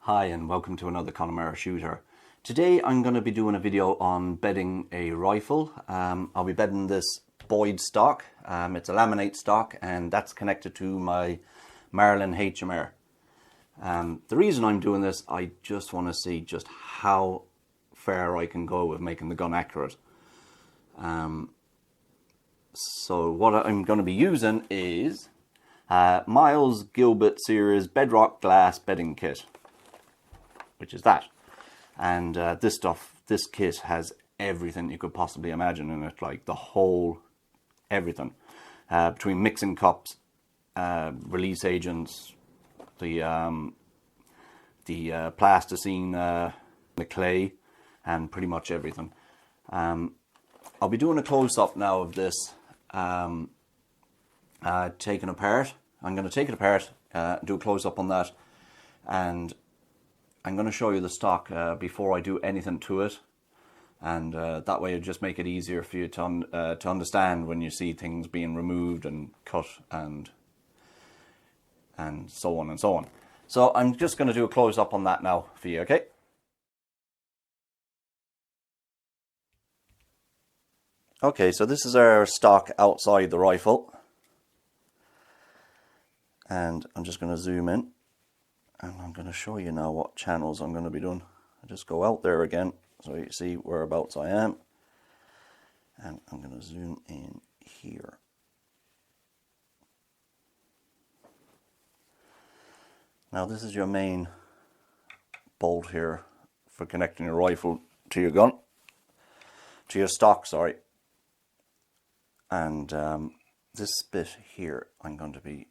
Hi and welcome to another Connemara shooter. Today I'm going to be doing a video on bedding a rifle. I'll be bedding this Boyds stock. It's a laminate stock and that's connected to my Marlin HMR. The reason I'm doing this, I just want to see just how far I can go with making the gun accurate. So what I'm going to be using is Miles Gilbert series BedRock glass bedding kit, which is that. And this kit has everything you could possibly imagine in it, like the whole everything, between mixing cups, release agents, the plasticine, the clay, and pretty much everything. I'll be doing a close-up now of this taken apart. I'm going to take it apart, do a close-up on that, and I'm going to show you the stock before I do anything to it, and that way it'll just make it easier for you to understand when you see things being removed and cut and so on and so on. So I'm just going to do a close-up on that now for you, okay? Okay, so this is our stock outside the rifle, and I'm just going to zoom in. And I'm going to show you now what channels I'm going to be doing. I just go out there again so you see whereabouts I am. And I'm going to zoom in here. Now this is your main bolt here for connecting your rifle to your gun. To your stock, sorry. And this bit here I'm going to be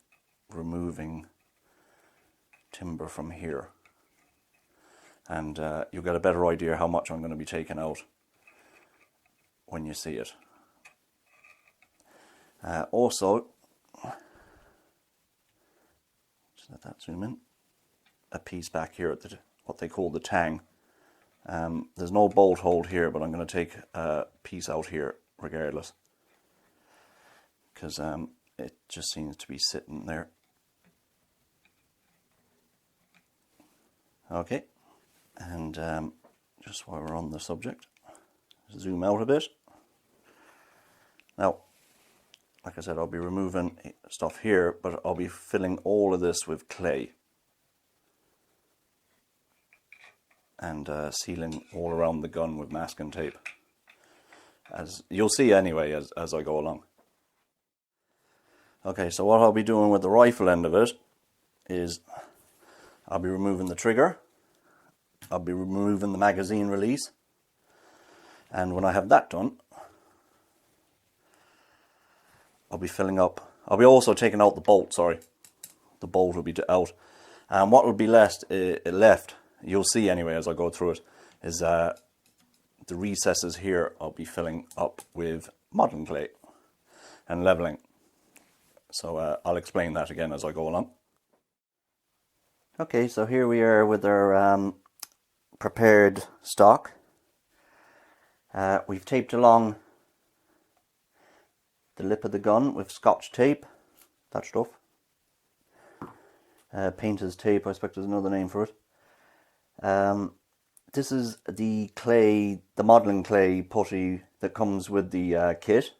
removing timber from here, and you'll get a better idea how much I'm going to be taking out when you see it. Also, just let that zoom in, a piece back here at what they call the tang. There's no bolt hold here, but I'm going to take a piece out here regardless, because it just seems to be sitting there. Okay, and just while we're on the subject, zoom out a bit. Now, like I said, I'll be removing stuff here, but I'll be filling all of this with clay and sealing all around the gun with masking tape, as you'll see anyway as I go along. Okay, so what I'll be doing with the rifle end of it is I'll be removing the trigger, I'll be removing the magazine release, and when I have that done, I'll be filling up. I'll be also taking out the bolt, sorry. The bolt will be out. And what will be left, you'll see anyway as I go through it, is the recesses here I'll be filling up with modeling clay and leveling. So I'll explain that again as I go along. Okay, so here we are with our prepared stock. We've taped along the lip of the gun with Scotch tape, that stuff. Painter's tape, I expect there's another name for it. This is the clay, the modeling clay putty that comes with the kit.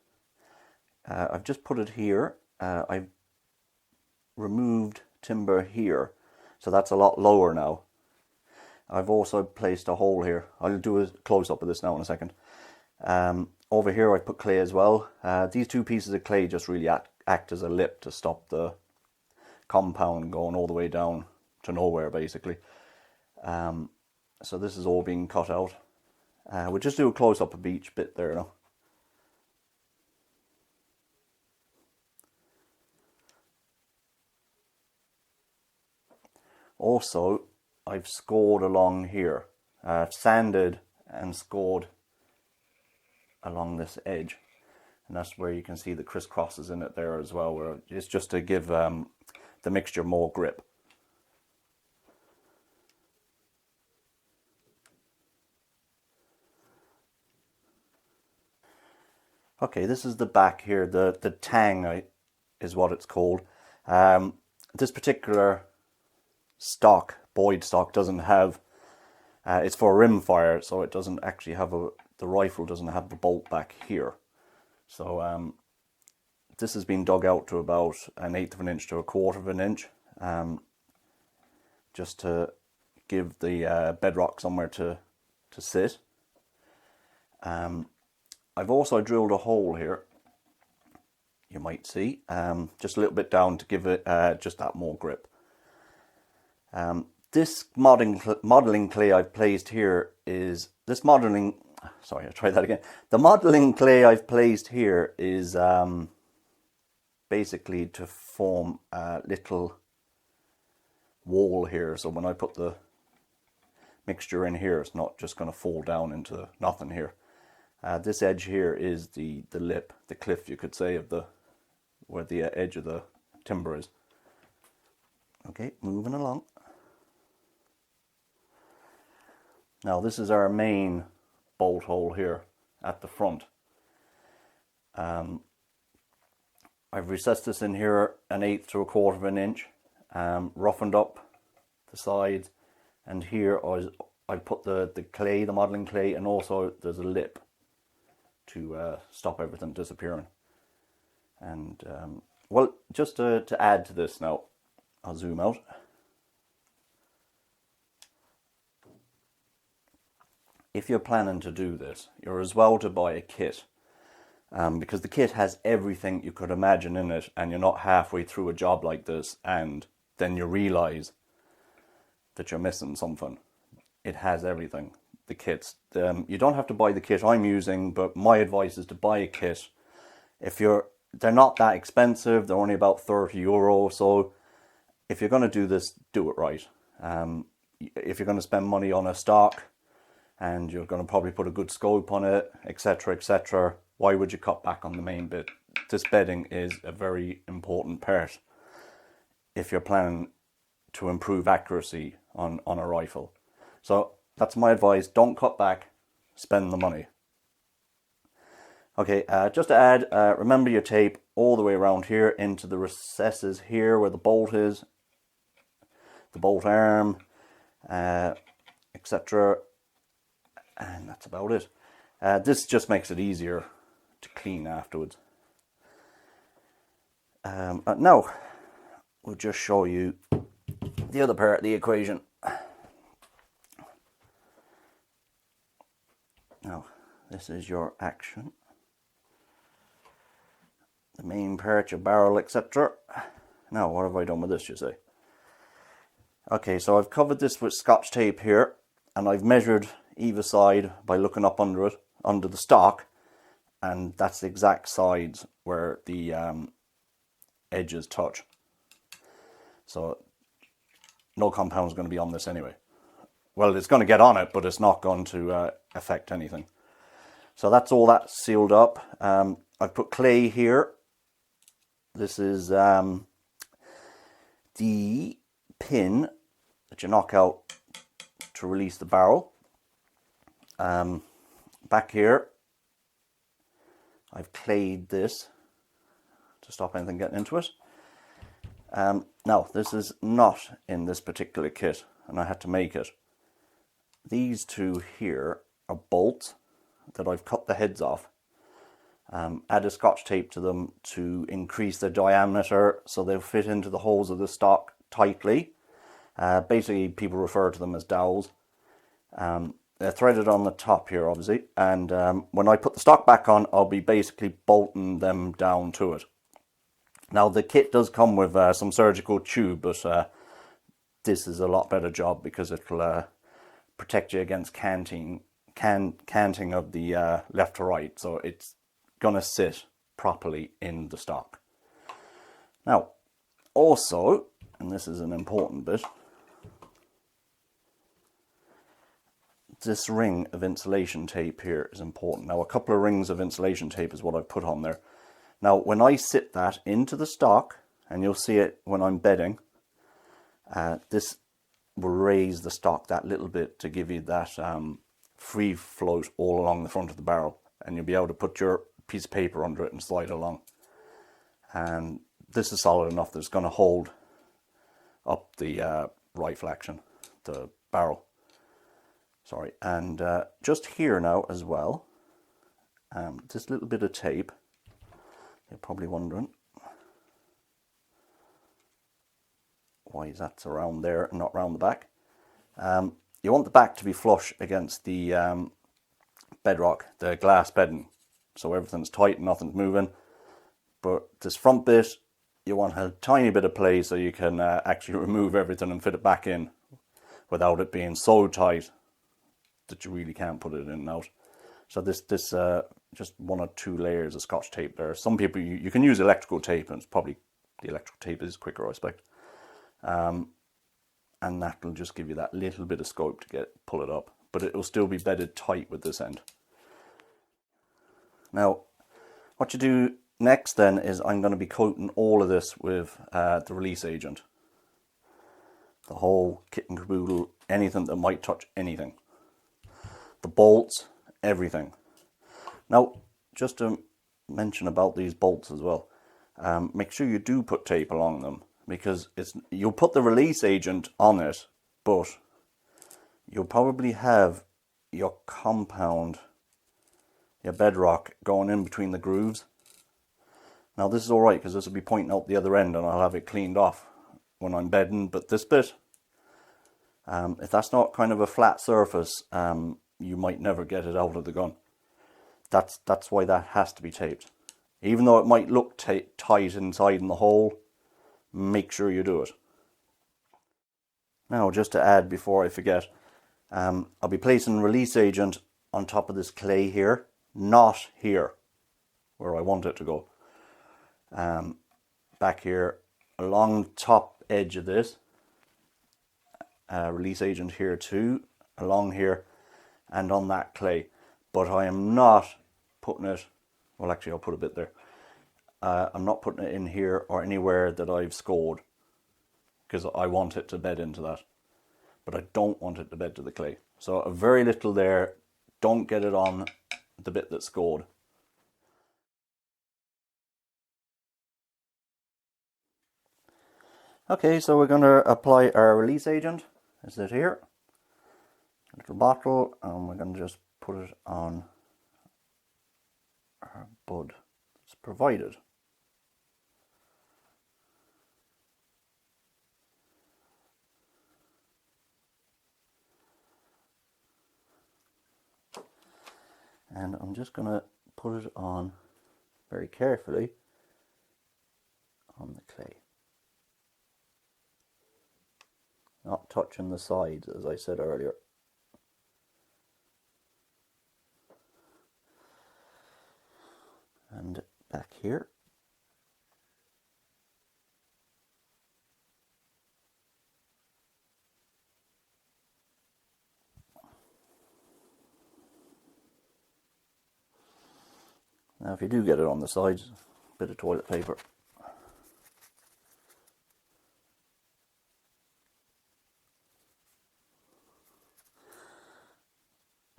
I've just put it here. I've removed timber here, so that's a lot lower now. I've also placed a hole here. I'll do a close-up of this now in a second. Over here I put clay as well. These two pieces of clay just really act as a lip to stop the compound going all the way down to nowhere, basically. So this is all being cut out. We'll just do a close-up of each bit there now. Also, I've scored along here. I've sanded and scored along this edge, and that's where you can see the crisscrosses in it there as well, where it's just to give the mixture more grip. Okay, this is the back here, the tang is what it's called. This particular stock Boyd stock doesn't have, it's for a rim fire, so it doesn't actually have the rifle doesn't have the bolt back here. So this has been dug out to about 1/8 of an inch to 1/4 of an inch, just to give the bedrock somewhere to sit. I've also drilled a hole here, you might see, just a little bit down to give it just that more grip. This modelling clay I've placed here is, the modelling clay I've placed here is basically to form a little wall here, so when I put the mixture in here, it's not just going to fall down into nothing here. This edge here is the lip, the cliff, you could say, of where the edge of the timber is. Okay, moving along. Now this is our main bolt hole here at the front. I've recessed this in here 1/8 to 1/4 of an inch, roughened up the sides, and here I put the clay, the modelling clay, and also there's a lip to stop everything disappearing. And well, just to add to this now, I'll zoom out. If you're planning to do this, you're as well to buy a kit, because the kit has everything you could imagine in it, and you're not halfway through a job like this and then you realise that you're missing something. It has everything, the kits. You don't have to buy the kit I'm using, but my advice is to buy a kit. They're not that expensive, they're only about €30, so if you're going to do this, do it right. If you're going to spend money on a stock, and you're going to probably put a good scope on it, etc, etc, why would you cut back on the main bit? This bedding is a very important part if you're planning to improve accuracy on a rifle. So that's my advice, don't cut back, spend the money. Okay, just to add, remember your tape all the way around here into the recesses here where the bolt is, the bolt arm, etc. And that's about it. This just makes it easier to clean afterwards. Now, we'll just show you the other part of the equation. Now, this is your action. The main part, your barrel, etc. Now, what have I done with this, you say? Okay, so I've covered this with Scotch tape here, and I've measured either side by looking up under it, under the stock, and that's the exact sides where the edges touch. So no compound is going to be on this anyway. Well, it's going to get on it, but it's not going to affect anything. So that's all that sealed up. I've put clay here. This is the pin that you knock out to release the barrel. Back here, I've clayed this to stop anything getting into it. Now, this is not in this particular kit, and I had to make it. These two here are bolts that I've cut the heads off. Added Scotch tape to them to increase the diameter so they'll fit into the holes of the stock tightly. Basically, people refer to them as dowels. They're threaded on the top here, obviously, and when I put the stock back on, I'll be basically bolting them down to it. Now, the kit does come with some surgical tube, but this is a lot better job because it'll protect you against canting of the left to right, so it's going to sit properly in the stock. Now, also, and this is an important bit, this ring of insulation tape here is important. Now, a couple of rings of insulation tape is what I've put on there. Now, when I sit that into the stock, and you'll see it when I'm bedding, this will raise the stock that little bit to give you that free float all along the front of the barrel, and you'll be able to put your piece of paper under it and slide along. And this is solid enough that it's going to hold up the rifle action. the barrel. Sorry, and just here now as well, this little bit of tape, you're probably wondering why that's around there and not around the back. You want the back to be flush against the BedRock, the glass bedding, so everything's tight and nothing's moving. But this front bit, you want a tiny bit of play so you can actually remove everything and fit it back in without it being so tight that you really can't put it in and out. So this just 1 or 2 layers of Scotch tape there. Some people, you can use electrical tape, and it's probably, the electrical tape is quicker, I expect. And that will just give you that little bit of scope to pull it up, but it will still be bedded tight with this end. Now, what you do next then is I'm going to be coating all of this with the release agent. The whole kit and caboodle, anything that might touch anything. The bolts, everything. Now, just to mention about these bolts as well, make sure you do put tape along them, because you'll put the release agent on it, but you'll probably have your compound, your BedRock, going in between the grooves. Now this is alright because this will be pointing out the other end and I'll have it cleaned off when I'm bedding, but this bit, if that's not kind of a flat surface, you might never get it out of the gun. That's why that has to be taped. Even though it might look tight inside in the hole, make sure you do it. Now, just to add before I forget, I'll be placing release agent on top of this clay here, not here, where I want it to go. Back here, along the top edge of this, release agent here too, along here, and on that clay. But I am not putting it, well actually I'll put a bit there. I'm not putting it in here or anywhere that I've scored, because I want it to bed into that, but I don't want it to bed to the clay. So a very little there, don't get it on the bit that's scored. Okay, so we're going to apply our release agent. Is it here? A little bottle, and we're going to just put it on our bud. It's provided. And I'm just going to put it on very carefully on the clay. Not touching the sides, as I said earlier. And back here. Now if you do get it on the sides, a bit of toilet paper.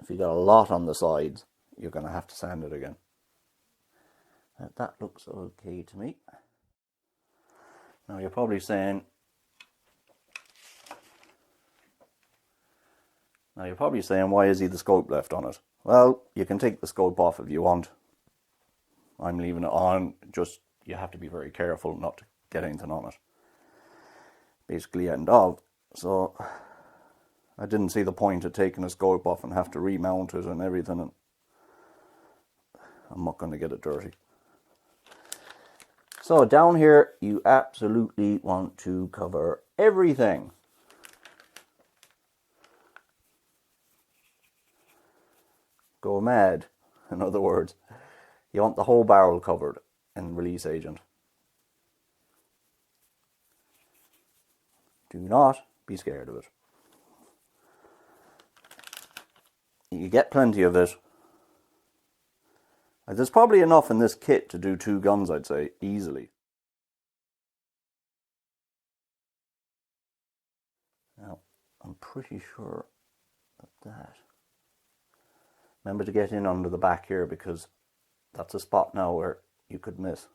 If you got a lot on the sides, you're going to have to sand it again. That looks okay to me. Now you're probably saying, why is the scope left on it? Well, you can take the scope off if you want. I'm leaving it on, just you have to be very careful not to get anything on it. Basically end of. So I didn't see the point of taking a scope off and have to remount it and everything, and I'm not going to get it dirty. So down here you absolutely want to cover everything. Go mad, in other words. You want the whole barrel covered in release agent. Do not be scared of it. You get plenty of it. There's probably enough in this kit to do 2 guns, I'd say, easily. Now, I'm pretty sure that. Remember to get in under the back here, because that's a spot now where you could miss.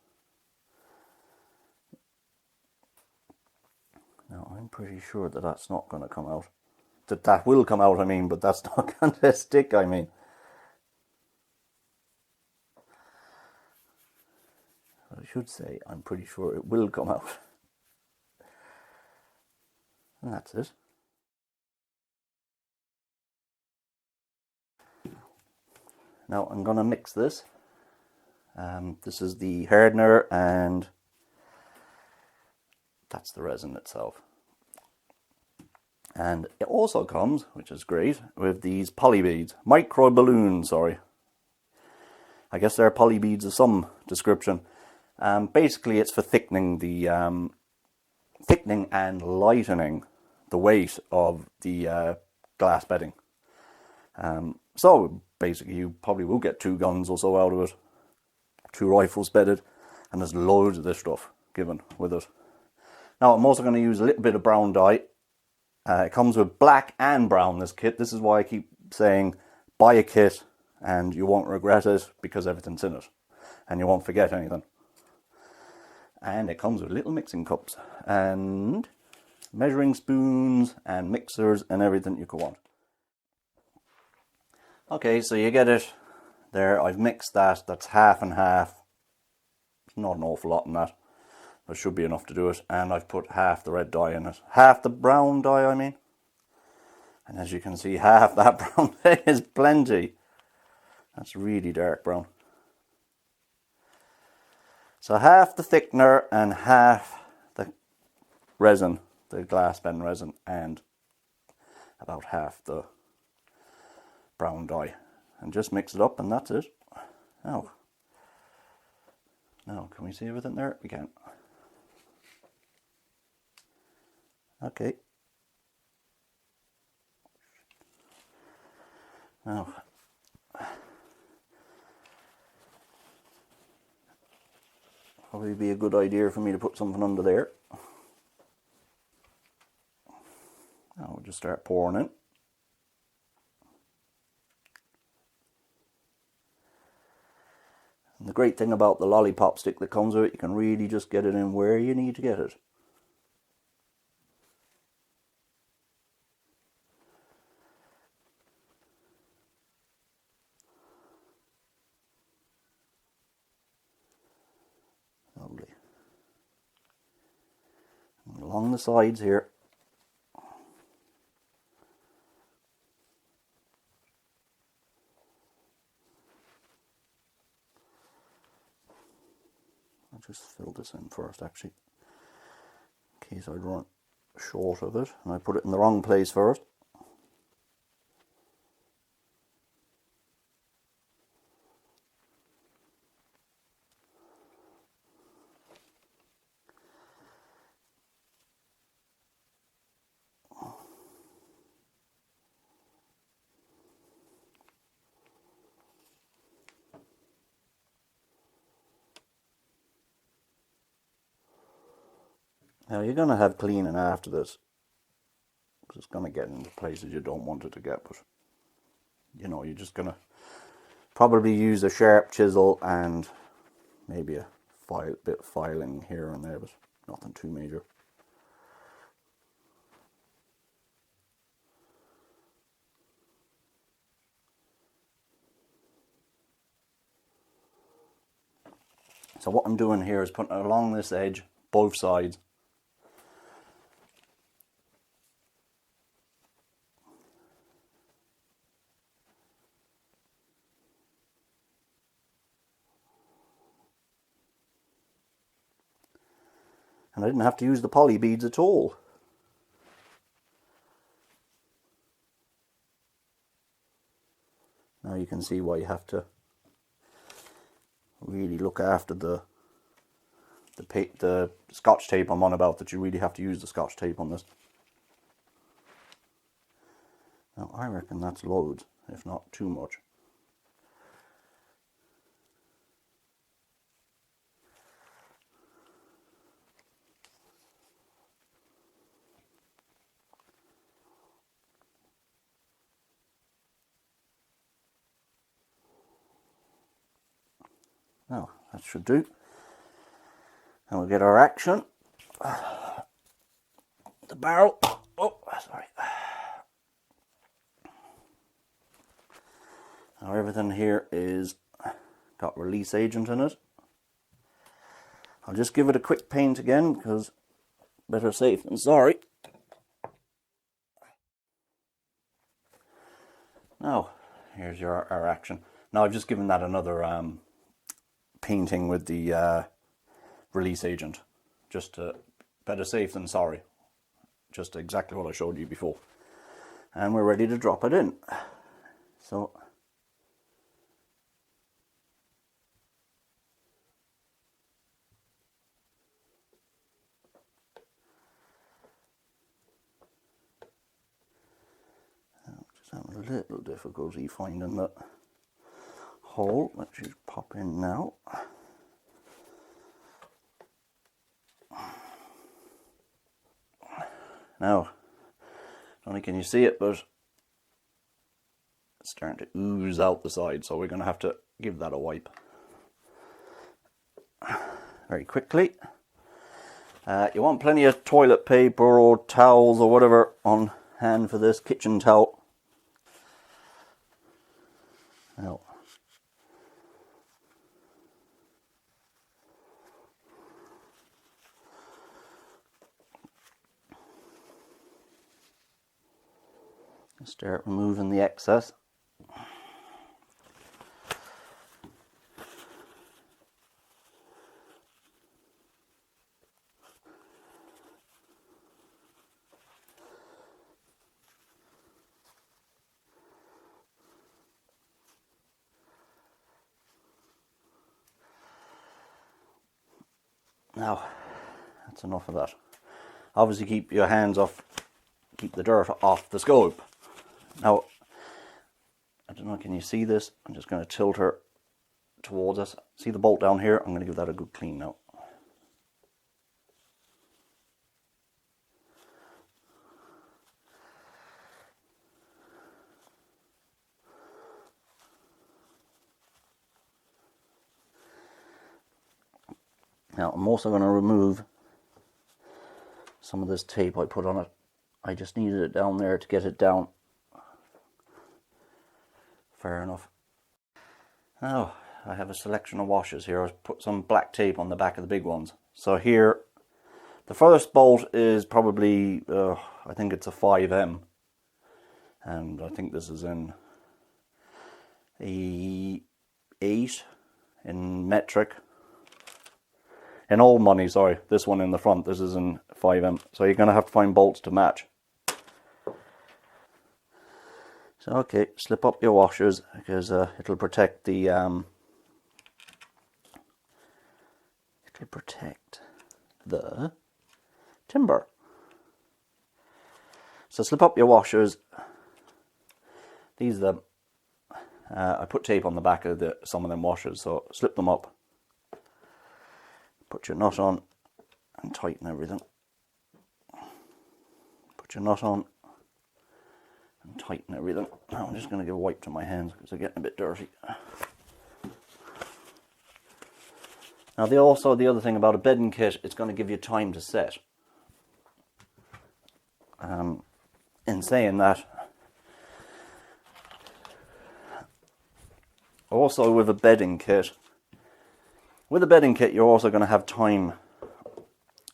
Now, I'm pretty sure that that's not going to come out. that will come out, I mean, but that's not going to stick, I mean. I should say, I'm pretty sure it will come out. And that's it. Now I'm going to mix this. This is the hardener, and that's the resin itself. And it also comes, which is great, with these poly beads. Micro balloons, sorry. I guess they're poly beads of some description. Basically it's for thickening the thickening and lightening the weight of the glass bedding. So basically you probably will get 2 guns or so out of it. 2 rifles bedded, and there's loads of this stuff given with it. Now I'm also going to use a little bit of brown dye. It comes with black and brown, this kit. This is why I keep saying buy a kit and you won't regret it, because everything's in it and you won't forget anything. And it comes with little mixing cups and measuring spoons and mixers and everything you could want. Okay, so you get it there. I've mixed that. That's half and half. Not an awful lot in that. There should be enough to do it. And I've put half the red dye in it. Half the brown dye, I mean. And as you can see, half that brown dye is plenty. That's really dark brown. So half the thickener and half the resin, the glass bend resin, and about half the brown dye. And just mix it up, and that's it. Now, can we see everything there? We can. Okay. Now, probably be a good idea for me to put something under there. Now we'll just start pouring in. And the great thing about the lollipop stick that comes with it, you can really just get it in where you need to get it. Lovely. And along the sides here. I'll just fill this in first, actually, in case I'd run short of it and I put it in the wrong place first. Now you're going to have cleaning after this, because it's going to get into places you don't want it to get, but you know, you're just going to probably use a sharp chisel and maybe a bit of filing here and there, but nothing too major. So what I'm doing here is putting it along this edge, both sides. And I didn't have to use the poly beads at all. Now you can see why you have to really look after the Scotch tape I'm on about, that you really have to use the Scotch tape on this. Now I reckon that's loads, if not too much. Now that should do. And we'll get our action. The barrel. Oh, sorry. Now everything here is got release agent in it. I'll just give it a quick paint again because better safe than sorry. Now, here's our action. Now I've just given that another painting with the release agent. Just better safe than sorry. Just exactly what I showed you before. And we're ready to drop it in. So, just having a little difficulty finding the hole. Let's just pop in now. Now, not only can you see it, but it's starting to ooze out the side, so we're going to have to give that a wipe very quickly. You want plenty of toilet paper or towels or whatever on hand for this, kitchen towel. Now, start removing the excess. Now, that's enough of that. Obviously keep your hands off, keep the dirt off the scope. Now, I don't know, can you see this? I'm just going to tilt her towards us. See the bolt down here? I'm going to give that a good clean now. Now, I'm also going to remove some of this tape I put on it. I just needed it down there to get it down. Fair enough. Now, I have a selection of washers here. I've put some black tape on the back of the big ones. So here, the first bolt is probably, I think it's a 5M. And I think this is in a 8 in metric. In old money, sorry. This one in the front, this is in 5M. So you're going to have to find bolts to match. So okay, slip up your washers because it'll protect the timber. So slip up your washers. These are them. I put tape on the back of some of them washers, so slip them up. Put your nut on and tighten everything. Put your nut on and tighten everything. Now I'm just going to give a wipe to my hands because they're getting a bit dirty. Now the other thing about a bedding kit, it's going to give you time to set. In saying that, also with a bedding kit, you're also going to have time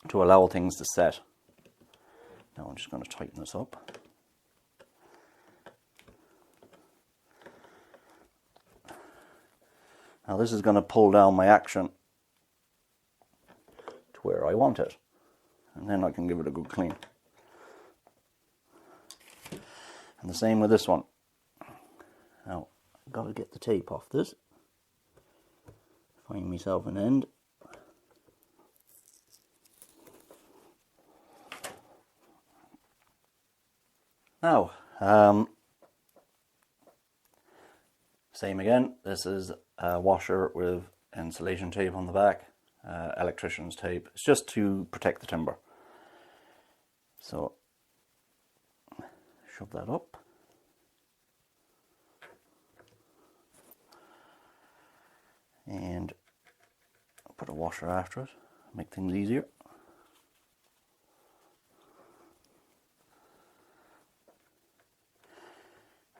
to allow things to set. Now I'm just going to tighten this up. Now this is going to pull down my action to where I want it. And then I can give it a good clean. And the same with this one. Now, I've got to get the tape off this. Find myself an end. Now, same again. This is a washer with insulation tape on the back, electrician's tape. It's just to protect the timber. So, shove that up. And put a washer after it, make things easier.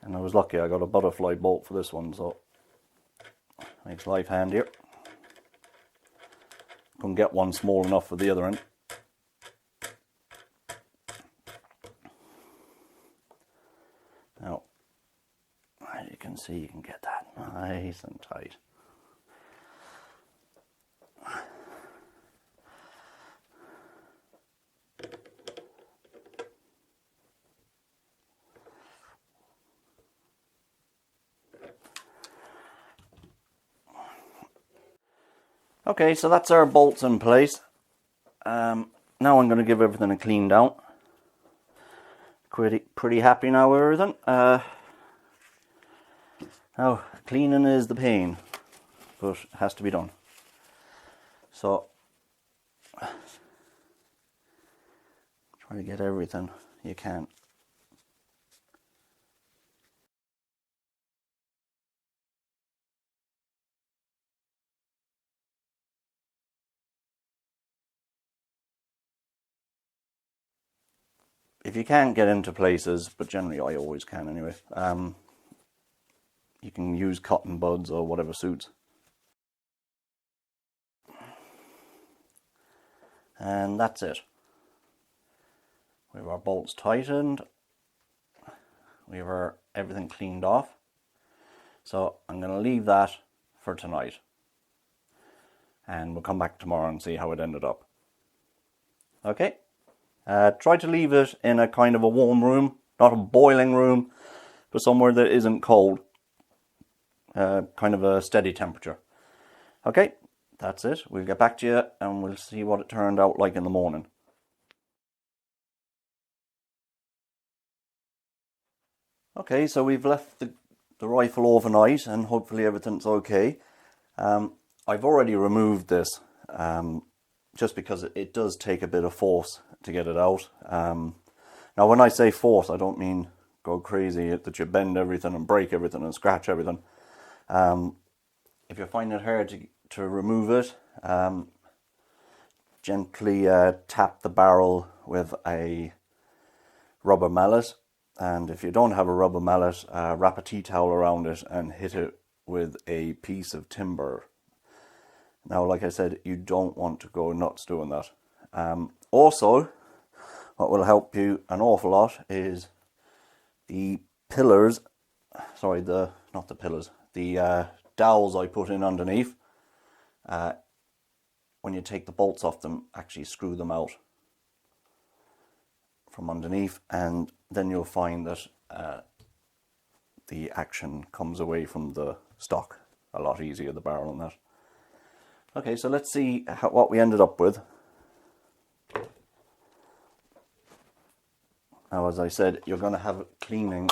And I was lucky I got a butterfly bolt for this one, so makes life handier. Couldn't get one small enough for the other end. Now, as you can see, you can get that nice and tight. Okay, so that's our bolts in place. Now I'm going to give everything a clean down. Pretty happy now with everything. Now, cleaning is the pain, but it has to be done. So, try to get everything you can. If you can't get into places, but generally I always can anyway, you can use cotton buds or whatever suits. And that's it. We have our bolts tightened. We have everything cleaned off. So I'm going to leave that for tonight. And we'll come back tomorrow and see how it ended up. Okay? Try to leave it in a kind of a warm room, not a boiling room, but somewhere that isn't cold. Kind of a steady temperature. Okay, that's it. We'll get back to you and we'll see what it turned out like in the morning. Okay, so we've left the rifle overnight and hopefully everything's okay. I've already removed this just because it does take a bit of force to get it out. Now when I say force, I don't mean go crazy that you bend everything and break everything and scratch everything. If you find it hard to remove it, gently tap the barrel with a rubber mallet, and if you don't have a rubber mallet, wrap a tea towel around it and hit it with a piece of timber. Now, like I said, you don't want to go nuts doing that. Also, what will help you an awful lot is the pillars, sorry, not the pillars, the dowels I put in underneath. When you take the bolts off them, actually screw them out from underneath, and then you'll find that the action comes away from the stock a lot easier, the barrel and that. Okay, so let's see what we ended up with. Now, as I said, you're going to have cleaning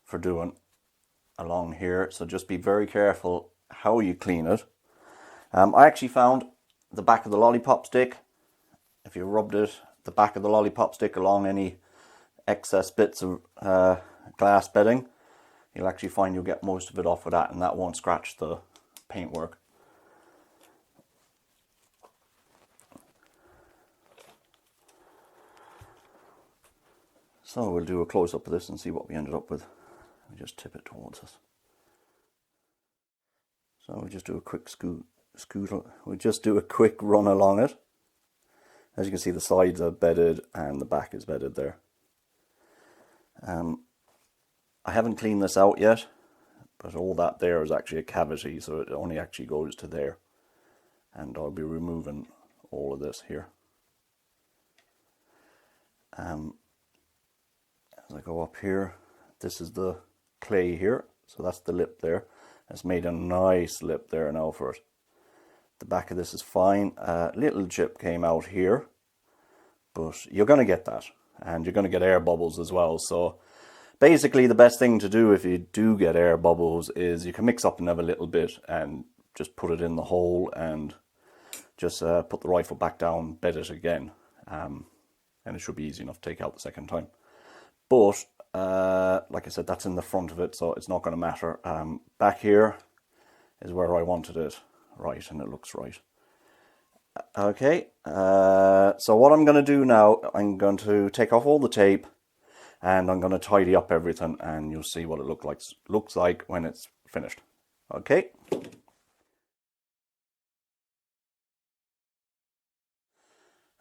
for doing along here, so just be very careful how you clean it. I actually found the back of the lollipop stick. If you rubbed the back of the lollipop stick along any excess bits of glass bedding, you'll actually find you'll get most of it off with that, and that won't scratch the paintwork. So we'll do a close-up of this and see what we ended up with. We just tip it towards us. So we'll just do a quick we'll just do a quick run along it. As you can see, the sides are bedded and the back is bedded there. I haven't cleaned this out yet, but all that there is actually a cavity, so it only actually goes to there. And I'll be removing all of this here. As I go up here, this is the clay here, so that's the lip there. It's made a nice lip there now for it. The back of this is fine. Little chip came out here, but you're going to get that, and you're going to get air bubbles as well. So basically the best thing to do if you do get air bubbles is you can mix up another little bit and just put it in the hole and just put the rifle back down, bed it again, and it should be easy enough to take out the second time. But like I said, that's in the front of it, so it's not going to matter. Back here is where I wanted it right, and it looks right. Okay, so what I'm going to do now, I'm going to take off all the tape and I'm going to tidy up everything, and you'll see what it looks like when it's finished. Okay.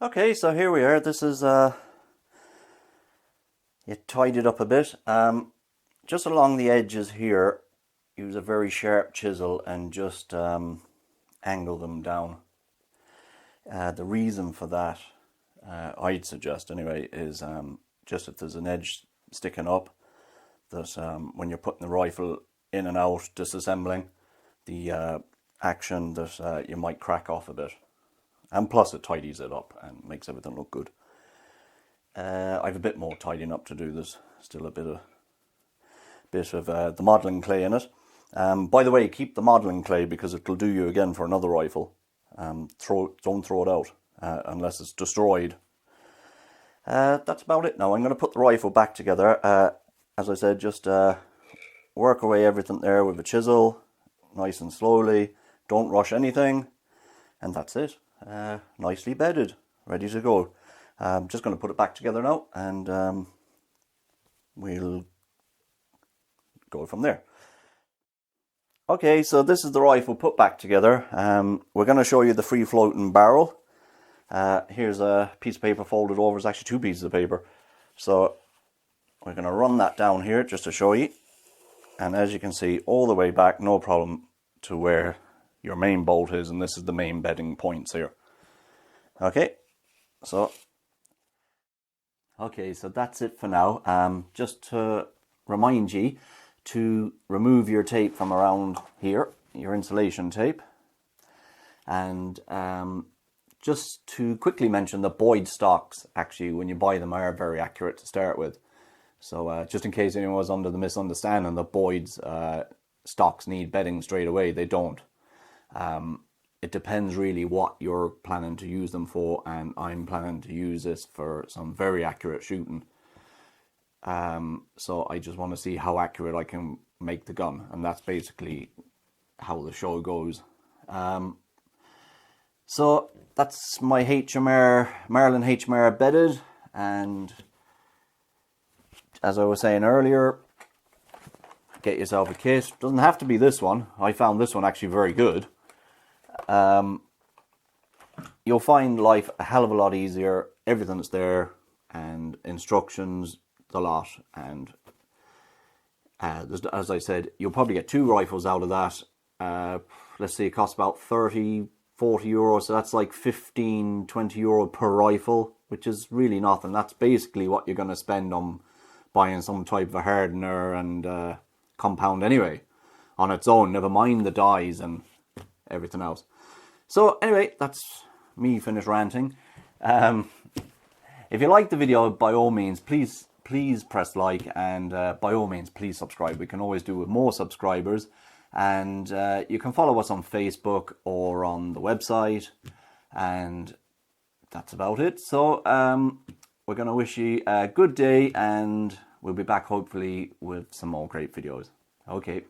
Okay, so here we are. This is it tidied up a bit. Just along the edges here, use a very sharp chisel and just angle them down. The reason for that, I'd suggest anyway, is just if there's an edge sticking up, that when you're putting the rifle in and out, disassembling, the action that you might crack off a bit. And plus it tidies it up and makes everything look good. I have a bit more tidying up to do. There's still a bit of the modelling clay in it. By the way, keep the modelling clay because it'll do you again for another rifle. Don't throw it out unless it's destroyed. That's about it now. I'm going to put the rifle back together. As I said, just work away everything there with a chisel, nice and slowly. Don't rush anything, and that's it. Nicely bedded, ready to go. I'm just going to put it back together now, and we'll go from there. Okay, so this is the rifle put back together. We're going to show you the free floating barrel. Here's a piece of paper folded over. It's actually two pieces of paper. So we're going to run that down here just to show you. And as you can see, all the way back, no problem, to where your main bolt is. And this is the main bedding points here. Okay, so that's it for now. Just to remind you to remove your tape from around here, your insulation tape. And just to quickly mention that Boyds stocks, actually, when you buy them, are very accurate to start with. So just in case anyone was under the misunderstanding that Boyds stocks need bedding straight away, they don't. It depends really what you're planning to use them for, and I'm planning to use this for some very accurate shooting. So I just want to see how accurate I can make the gun, and that's basically how the show goes. So that's my Marlin HMR bedded, and as I was saying earlier, get yourself a kit. Doesn't have to be this one. I found this one actually very good. You'll find life a hell of a lot easier. Everything's there, and instructions, the lot, and as I said, you'll probably get two rifles out of that. Let's see, it costs about 30-40 euros, so that's like 15-20 euro per rifle, which is really nothing. That's basically what you're going to spend on buying some type of a hardener and compound anyway, on its own, never mind the dyes and everything else. So anyway, that's me finished ranting. If you like the video, by all means, please press like, and by all means, please subscribe. We can always do with more subscribers. And you can follow us on Facebook or on the website. And that's about it. So we're going to wish you a good day, and we'll be back hopefully with some more great videos. Okay.